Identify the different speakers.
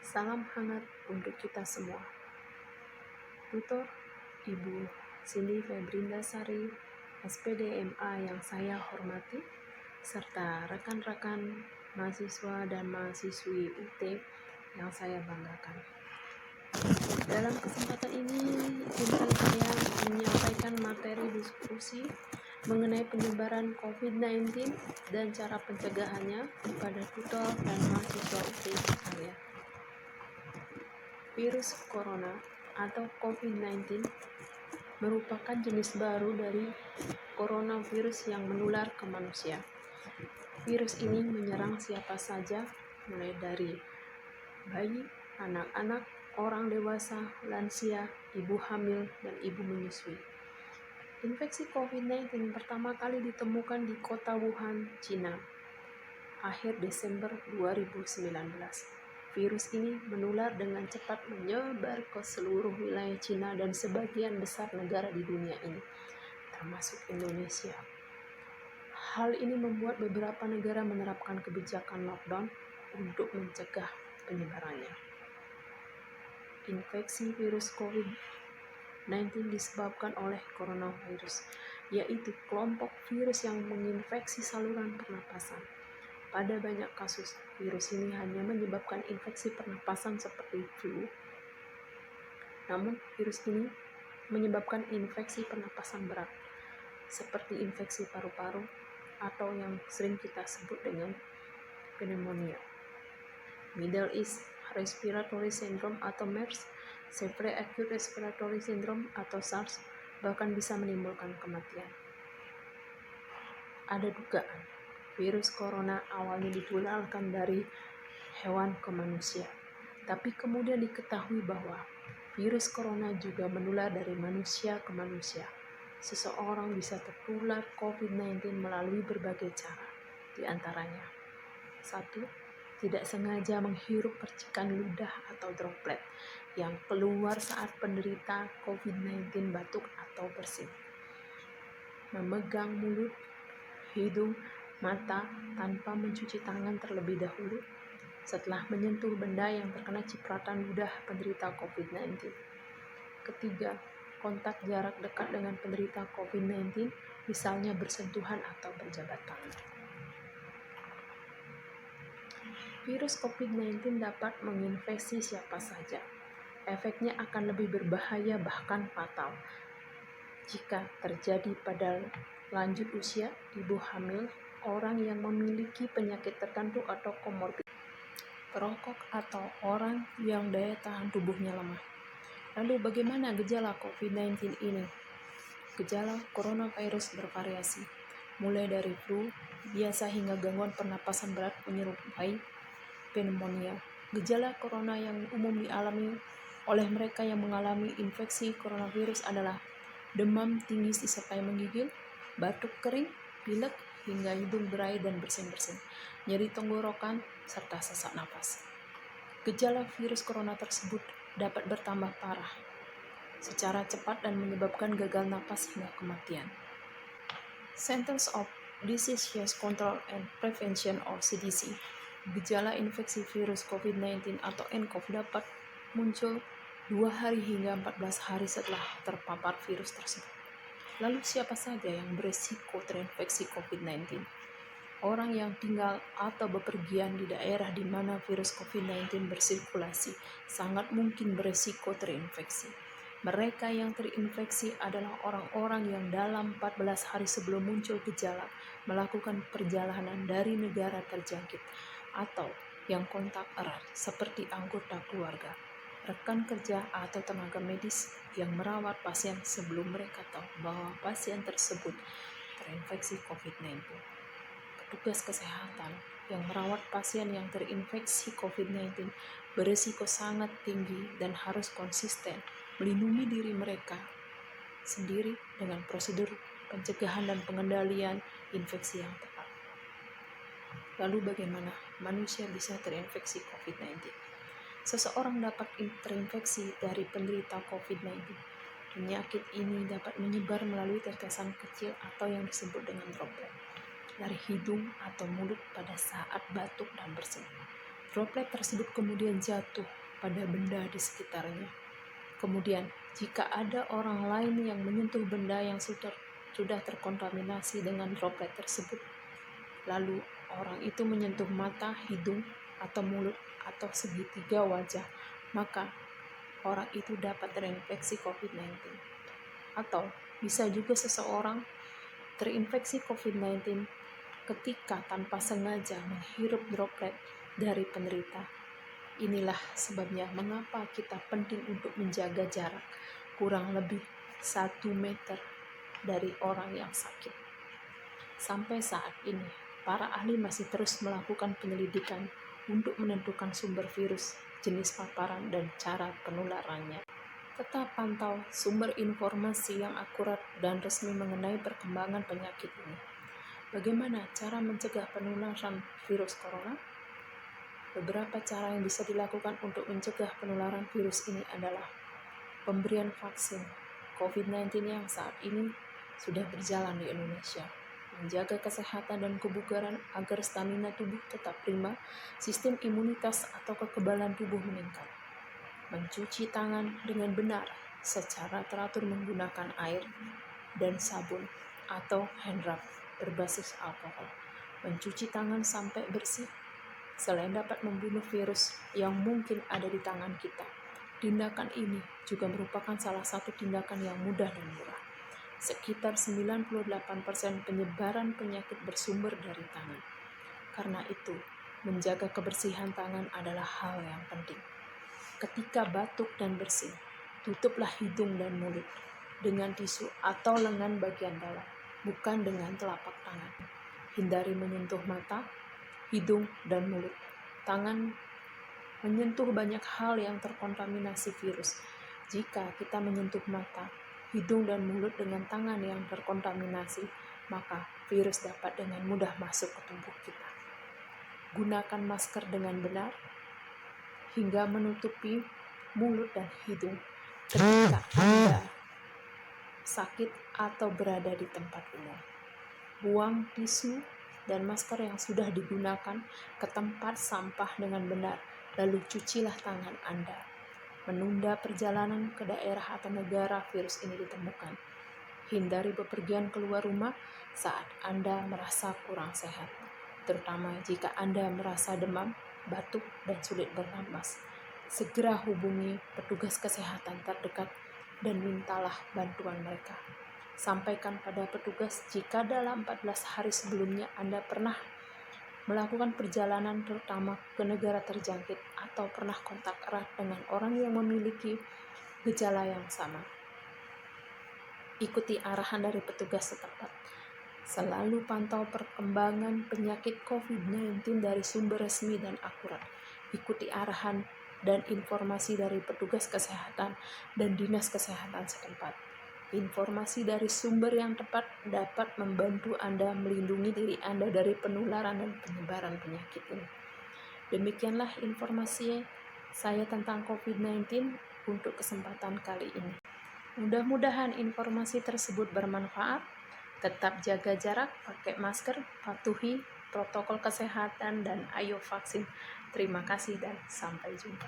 Speaker 1: Salam hangat untuk kita semua. Tutor Ibu Cindy Febrinda Sari, SPD MA yang saya hormati, serta rekan-rekan mahasiswa dan mahasiswi UT yang saya banggakan. Dalam kesempatan ini, izinkan saya menyampaikan materi diskusi mengenai penyebaran COVID-19 dan cara pencegahannya kepada tutor dan mahasiswa UT sekalian. Virus corona atau COVID-19 merupakan jenis baru dari coronavirus yang menular ke manusia. Virus ini menyerang siapa saja, mulai dari bayi, anak-anak, orang dewasa, lansia, ibu hamil, dan ibu menyusui. Infeksi COVID-19 pertama kali ditemukan di kota Wuhan, Cina, akhir Desember 2019. Virus ini menular dengan cepat menyebar ke seluruh wilayah Cina dan sebagian besar negara di dunia ini, termasuk Indonesia. Hal ini membuat beberapa negara menerapkan kebijakan lockdown untuk mencegah penyebarannya. Infeksi virus COVID-19 disebabkan oleh coronavirus, yaitu kelompok virus yang menginfeksi saluran pernapasan. Pada banyak kasus, virus ini hanya menyebabkan infeksi pernapasan seperti flu. Namun, virus ini menyebabkan infeksi pernapasan berat, seperti infeksi paru-paru atau yang sering kita sebut dengan pneumonia. Middle East Respiratory Syndrome atau MERS, Severe Acute Respiratory Syndrome atau SARS, bahkan bisa menimbulkan kematian. Ada dugaan virus corona awalnya ditularkan dari hewan ke manusia, tapi kemudian diketahui bahwa virus corona juga menular dari manusia ke manusia. Seseorang bisa tertular COVID-19 melalui berbagai cara, di antaranya 1. Tidak sengaja menghirup percikan ludah atau droplet yang keluar saat penderita COVID-19 batuk atau bersin. Memegang mulut, hidung, mata tanpa mencuci tangan terlebih dahulu setelah menyentuh benda yang terkena cipratan ludah penderita COVID-19. Ketiga, kontak jarak dekat dengan penderita COVID-19, misalnya bersentuhan atau berjabat tangan. Virus COVID-19 dapat menginfeksi siapa saja. Efeknya akan lebih berbahaya bahkan fatal jika terjadi pada lanjut usia, ibu hamil, orang yang memiliki penyakit tertentu atau komorbid, perokok, atau orang yang daya tahan tubuhnya lemah. Lalu bagaimana gejala COVID-19 ini? Gejala coronavirus bervariasi, mulai dari flu biasa hingga gangguan pernapasan berat menyerupai pneumonia. Gejala corona yang umum dialami oleh mereka yang mengalami infeksi coronavirus adalah demam tinggi disertai menggigil, batuk kering, pilek, hingga hidung berair dan bersin-bersin, nyeri tenggorokan, serta sesak napas. Gejala virus corona tersebut dapat bertambah parah secara cepat dan menyebabkan gagal napas hingga kematian. Centers of Disease Control and Prevention or CDC, gejala infeksi virus COVID-19 atau nCoV dapat muncul 2 hari hingga 14 hari setelah terpapar virus tersebut. Lalu siapa saja yang beresiko terinfeksi COVID-19? Orang yang tinggal atau bepergian di daerah di mana virus COVID-19 bersirkulasi sangat mungkin beresiko terinfeksi. Mereka yang terinfeksi adalah orang-orang yang dalam 14 hari sebelum muncul gejala melakukan perjalanan dari negara terjangkit atau yang kontak erat seperti anggota keluarga, rekan kerja atau tenaga medis yang merawat pasien sebelum mereka tahu bahwa pasien tersebut terinfeksi COVID-19. Petugas kesehatan yang merawat pasien yang terinfeksi COVID-19 berisiko sangat tinggi dan harus konsisten melindungi diri mereka sendiri dengan prosedur pencegahan dan pengendalian infeksi yang tepat. Lalu bagaimana manusia bisa terinfeksi COVID-19? Seseorang dapat terinfeksi dari penderita COVID-19. Penyakit ini dapat menyebar melalui tetesan kecil atau yang disebut dengan droplet dari hidung atau mulut pada saat batuk dan bersin. Droplet tersebut kemudian jatuh pada benda di sekitarnya. Kemudian, jika ada orang lain yang menyentuh benda yang sudah terkontaminasi dengan droplet tersebut, lalu orang itu menyentuh mata, hidung, atau mulut, atau segitiga wajah, maka orang itu dapat terinfeksi COVID-19. Atau bisa juga seseorang terinfeksi COVID-19 ketika tanpa sengaja menghirup droplet dari penderita. Inilah sebabnya mengapa kita penting untuk menjaga jarak kurang lebih 1 meter dari orang yang sakit. Sampai saat ini, para ahli masih terus melakukan penyelidikan untuk menentukan sumber virus, jenis paparan, dan cara penularannya. Tetap pantau sumber informasi yang akurat dan resmi mengenai perkembangan penyakit ini. Bagaimana cara mencegah penularan virus corona? Beberapa cara yang bisa dilakukan untuk mencegah penularan virus ini adalah pemberian vaksin COVID-19 yang saat ini sudah berjalan di Indonesia, menjaga kesehatan dan kebugaran agar stamina tubuh tetap prima, sistem imunitas atau kekebalan tubuh meningkat, mencuci tangan dengan benar secara teratur menggunakan air dan sabun atau hand rub berbasis alkohol, mencuci tangan sampai bersih. Selain dapat membunuh virus yang mungkin ada di tangan kita, tindakan ini juga merupakan salah satu tindakan yang mudah dan murah. Sekitar 98% penyebaran penyakit bersumber dari tangan. Karena itu, menjaga kebersihan tangan adalah hal yang penting. Ketika batuk dan bersin, tutuplah hidung dan mulut dengan tisu atau lengan bagian dalam, bukan dengan telapak tangan. Hindari menyentuh mata, hidung, dan mulut. Tangan menyentuh banyak hal yang terkontaminasi virus. Jika kita menyentuh mata, hidung, dan mulut dengan tangan yang terkontaminasi, maka virus dapat dengan mudah masuk ke tubuh kita. Gunakan masker dengan benar hingga menutupi mulut dan hidung ketika Anda sakit atau berada di tempat umum. Buang tisu dan masker yang sudah digunakan ke tempat sampah dengan benar, lalu cucilah tangan Anda. Menunda perjalanan ke daerah atau negara virus ini ditemukan. Hindari bepergian keluar rumah saat Anda merasa kurang sehat, terutama jika Anda merasa demam, batuk, dan sulit bernapas. Segera hubungi petugas kesehatan terdekat dan mintalah bantuan mereka. Sampaikan pada petugas jika dalam 14 hari sebelumnya Anda pernah melakukan perjalanan terutama ke negara terjangkit atau pernah kontak erat dengan orang yang memiliki gejala yang sama. Ikuti arahan dari petugas setempat. Selalu pantau perkembangan penyakit COVID-19 dari sumber resmi dan akurat. Ikuti arahan dan informasi dari petugas kesehatan dan dinas kesehatan setempat. Informasi dari sumber yang tepat dapat membantu Anda melindungi diri Anda dari penularan dan penyebaran penyakit ini. Demikianlah informasi saya tentang COVID-19 untuk kesempatan kali ini. Mudah-mudahan informasi tersebut bermanfaat. Tetap jaga jarak, pakai masker, patuhi protokol kesehatan, dan ayo vaksin. Terima kasih dan sampai jumpa.